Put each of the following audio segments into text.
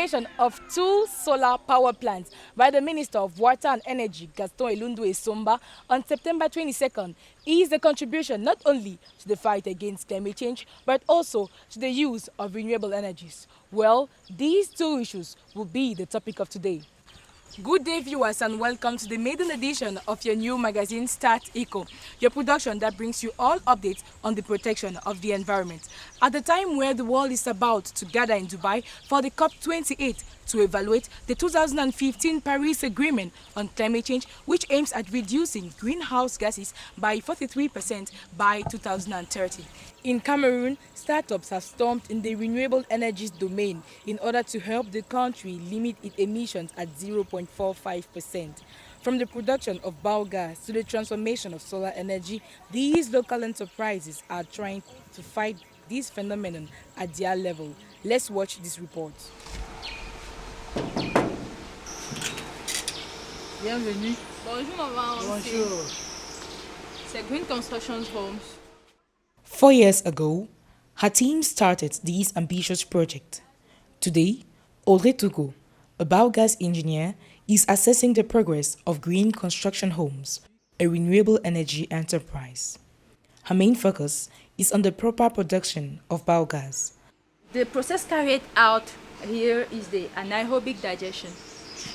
inauguration of 2 solar power plants by the Minister of Water and Energy, Gaston Elundu Esomba, on September 22nd is a contribution not only to the fight against climate change, but also to the use of renewable energies. Well, these two issues will be the topic of today. Good day, viewers, and welcome to the maiden edition of your new magazine, Start Eco, your production that brings you all updates on the protection of the environment. At the time where the world is about to gather in Dubai for the COP28 to evaluate the 2015 Paris Agreement on climate change, which aims at reducing greenhouse gases by 43% by 2030. In Cameroon, startups have stormed in the renewable energies domain in order to help the country limit its emissions at 0.45%. From the production of biogas to the transformation of solar energy, these local enterprises are trying to fight this phenomenon at their level. Let's watch this report. Bienvenue. Bonjour, maman. Bonjour. C'est Green Construction Homes. 4 years ago, her team started this ambitious project. Today, Audrey Togo, a biogas engineer, is assessing the progress of Green Construction Homes, a renewable energy enterprise. Her main focus is on the proper production of biogas. The process carried out here is the anaerobic digestion.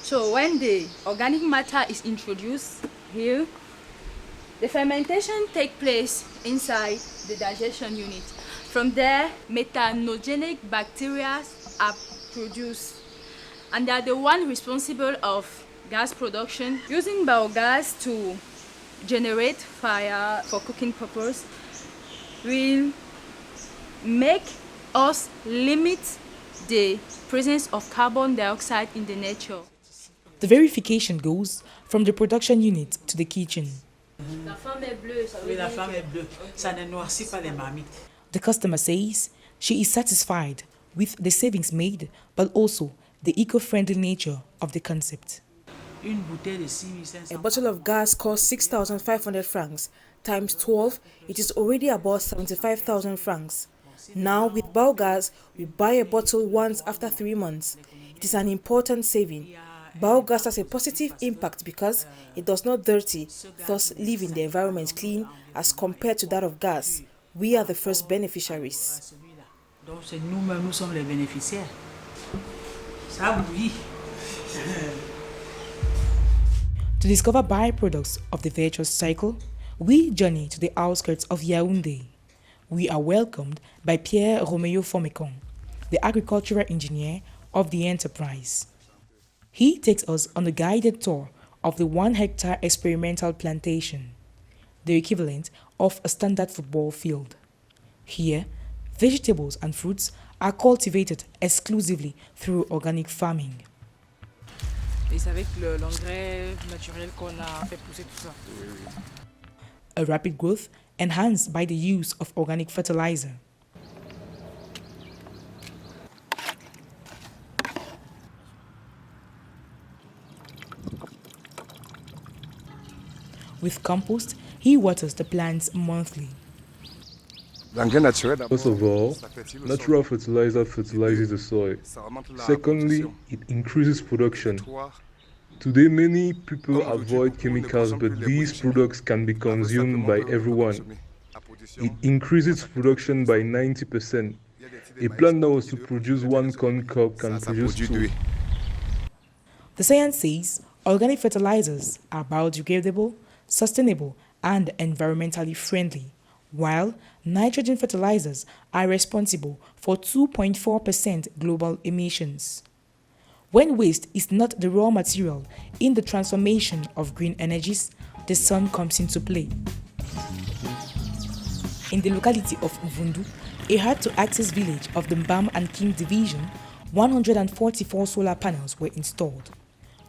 So when the organic matter is introduced here, the fermentation takes place inside the digestion unit. From there, methanogenic bacteria are produced, and they are the one responsible of gas production. Using biogas to generate fire for cooking purpose will make us limit the presence of carbon dioxide in the nature. The verification goes from the production unit to the kitchen. La flamme est bleue, ça veut Oui, la dire flamme que- est bleue. Ça ne noircit pas les marmites. The customer says she is satisfied with the savings made, but also the eco-friendly nature of the concept. Une bouteille de 6500. A bottle of gas costs 6,500 francs. Times 12, it is already about 75,000 francs. Now, with biogas, we buy a bottle once after 3 months. It is an important saving. Biogas has a positive impact because it does not dirty, thus leaving the environment clean as compared to that of gas. We are the first beneficiaries. Donc c'est nous-mêmes, nous sommes les bénéficiaires. Ça oui. To discover byproducts of the virtuous cycle, we journey to the outskirts of Yaoundé. We are welcomed by Pierre Romeo Formecon, the agricultural engineer of the enterprise. He takes us on a guided tour of the 1-hectare experimental plantation, the equivalent of a standard football field. Here, vegetables and fruits are cultivated exclusively through organic farming. Et c'est avec l'engrais naturel qu'on a fait pousser tout ça. A rapid growth enhanced by the use of organic fertilizer. With compost, he waters the plants monthly. First of all, natural fertilizer fertilizes the soil. Secondly, it increases production. Today, many people avoid chemicals, but these products can be consumed by everyone. It increases production by 90%. A plant that was to produce 1 corn cob can produce 2. The science says organic fertilizers are biodegradable, sustainable, and environmentally friendly, while nitrogen fertilizers are responsible for 2.4% global emissions. When waste is not the raw material in the transformation of green energies, the sun comes into play. In the locality of Uvundu, a hard-to-access village of the Mbam and King division, 144 solar panels were installed.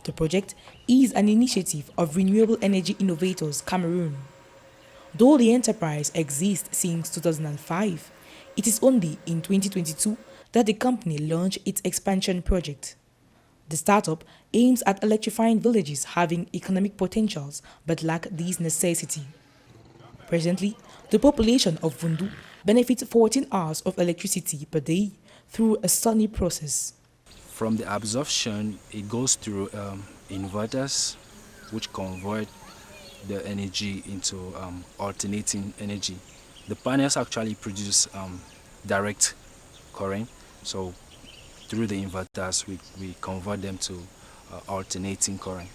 The project is an initiative of Renewable Energy Innovators Cameroon. Though the enterprise exists since 2005, it is only in 2022 that the company launched its expansion project. The startup aims at electrifying villages having economic potentials but lack these necessity. Presently, the population of Vundu benefits 14 hours of electricity per day through a sunny process. From the absorption, it goes through inverters, which convert the energy into alternating energy. The panels actually produce direct current, so through the inverters we convert them to alternating current.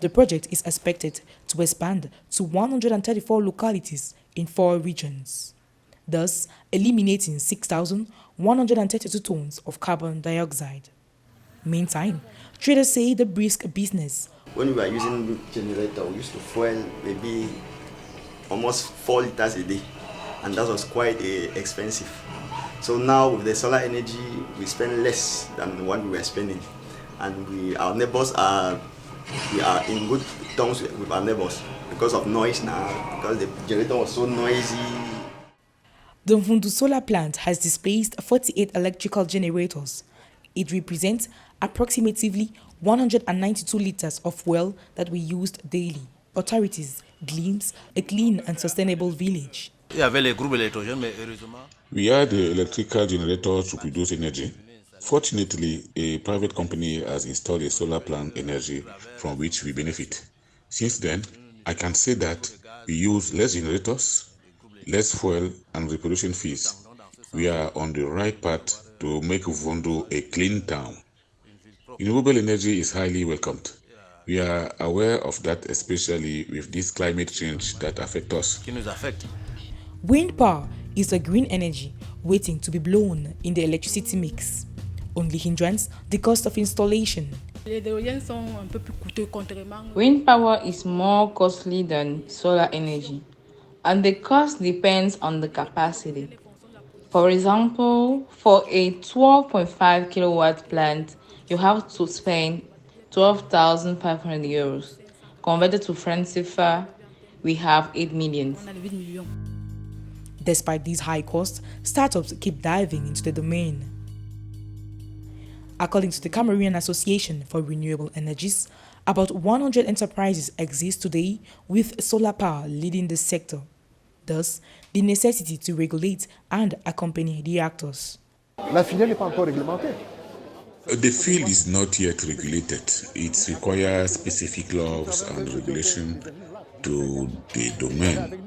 The project is expected to expand to 134 localities in 4 regions, thus eliminating 6,132 tons of carbon dioxide. Meantime, traders say the brisk business. When we were using generator, we used to fuel maybe almost 4 liters a day, and that was quite expensive. So now with the solar energy, we spend less than what we were spending, and our neighbors we are in good terms with our neighbors because of noise now, because the generator was so noisy. The Mvundu solar plant has displaced 48 electrical generators. It represents approximately 192 liters of fuel that we used daily. Authorities glimpse a clean and sustainable village. We are the electrical generator to produce energy. Fortunately, a private company has installed a solar plant energy from which we benefit. Since then, I can say that we use less generators, less fuel and reproduction fees. We are on the right path to make Mvundu a clean town. Renewable energy is highly welcomed. We are aware of that, especially with this climate change that affects us. Wind power is a green energy waiting to be blown in the electricity mix. Only hindrance, the cost of installation. Wind power is more costly than solar energy, and the cost depends on the capacity. For example, for a 12.5 kilowatt plant, you have to spend 12,500 euros. Converted to franc CFA, we have 8 million. Despite these high costs, startups keep diving into the domain. According to the Cameroonian Association for Renewable Energies, about 100 enterprises exist today with solar power leading the sector. Thus, the necessity to regulate and accompany the actors. The field is not yet regulated. It requires specific laws and regulation to the domain.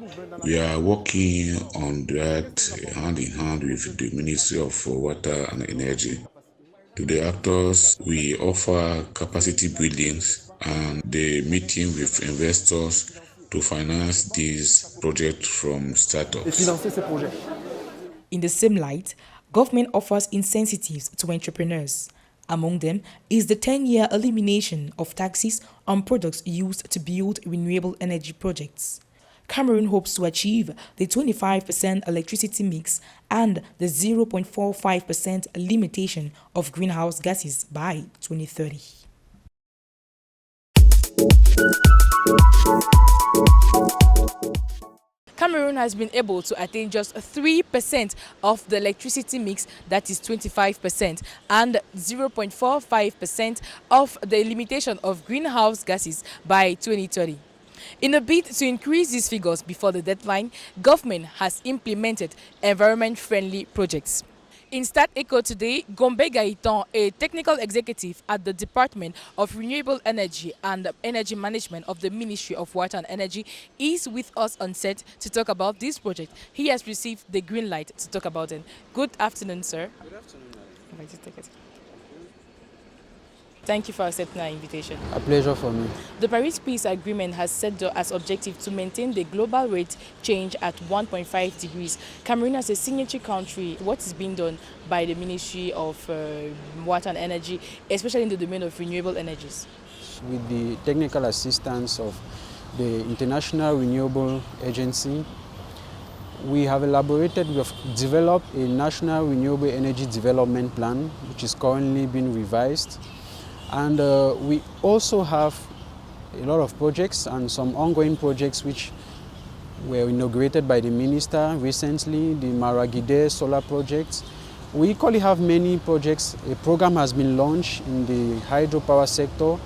We are working on that hand in hand with the Ministry of Water and Energy. To the actors, we offer capacity buildings and the meeting with investors to finance these projects from startups. In the same light, government offers incentives to entrepreneurs. Among them is the 10-year elimination of taxes on products used to build renewable energy projects. Cameroon hopes to achieve the 25% electricity mix and the 0.45% limitation of greenhouse gases by 2030. Cameroon has been able to attain just 3% of the electricity mix, that is 25%, and 0.45% of the limitation of greenhouse gases by 2030. In a bid to increase these figures before the deadline, government has implemented environment-friendly projects. In Start Eco today, Gombe Gaëtan, a technical executive at the Department of Renewable Energy and Energy Management of the Ministry of Water and Energy, is with us on set to talk about this project. He has received the green light to talk about it. Good afternoon, sir. Good afternoon, ma'am. Thank you for accepting our invitation. A pleasure for me. The Paris Peace Agreement has set as objective to maintain the global rate change at 1.5 degrees. Cameroon as a signatory country, what is being done by the Ministry of Water and Energy, especially in the domain of renewable energies? With the technical assistance of the International Renewable Agency, we have developed a National Renewable Energy Development Plan, which is currently being revised. And we also have a lot of projects and some ongoing projects which were inaugurated by the minister recently, the Maragide solar project. We equally have many projects. A program has been launched in the hydropower sector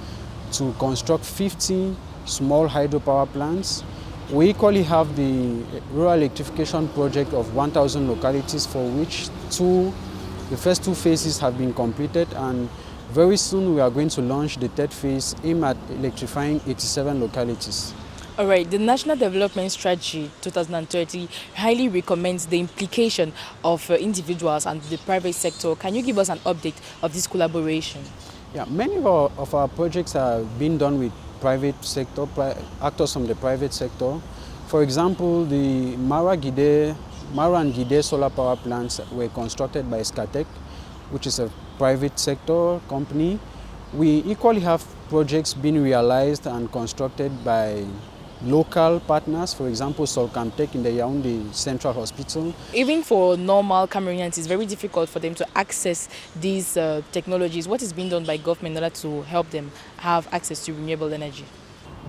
to construct 50 small hydropower plants. We equally have the rural electrification project of 1,000 localities, for which 2 The first 2 phases have been completed, and very soon we are going to launch the 3rd phase aimed at electrifying 87 localities. All right, the National Development Strategy 2030 highly recommends the implication of individuals and the private sector. Can you give us an update of this collaboration? Yeah, many of our projects are being done with private sector, actors from the private sector. For example, the Mara and Gide solar power plants were constructed by Scatec, which is a private sector company. We equally have projects being realized and constructed by local partners, for example, Solcamtech in the Yaoundé Central Hospital. Even for normal Cameroonians, it's very difficult for them to access these technologies. What is being done by government in order to help them have access to renewable energy?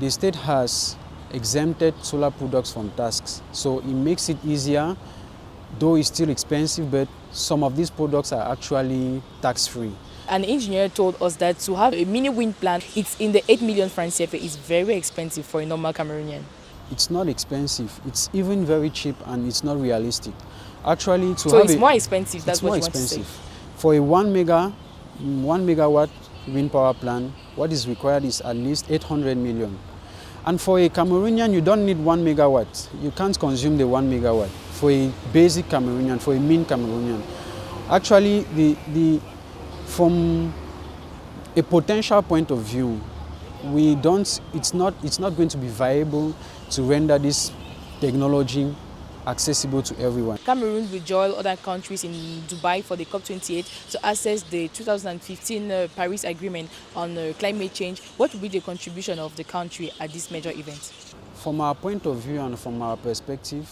The state has exempted solar products from taxes, so it makes it easier, though it's still expensive, but some of these products are actually tax-free. An engineer told us that to have a mini wind plant, it's in the 8 million francs CFA. It's very expensive for a normal Cameroonian. It's not expensive. It's even very cheap, and it's not realistic. Actually, so it's more expensive. That's what you want to say. For a 1 megawatt wind power plant, what is required is at least 800 million. And for a Cameroonian, you don't need 1 megawatt. You can't consume the 1 megawatt. For a basic Cameroonian, for a mean Cameroonian, actually, from a potential point of view, it's not going to be viable to render this technology accessible to everyone. Cameroon will join other countries in Dubai for the COP28 to access the 2015 Paris Agreement on climate change. What will be the contribution of the country at this major event? From our point of view and from our perspective,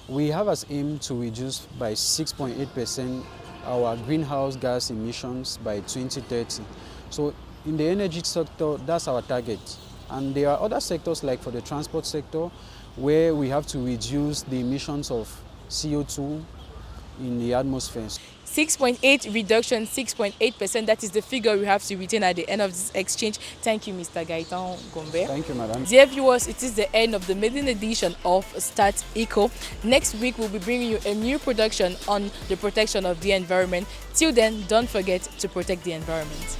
we have as aim to reduce by 6.8% our greenhouse gas emissions by 2030. So in the energy sector, that's our target. And there are other sectors, like for the transport sector, where we have to reduce the emissions of CO2 in the atmosphere. 6.8 reduction, 6.8%. That is the figure we have to retain at the end of this exchange. Thank you, Mr. Gaetan Gombe. Thank you, madam. Dear viewers, it is the end of the maiden edition of Start Eco. Next week, we'll be bringing you a new production on the protection of the environment. Till then, don't forget to protect the environment.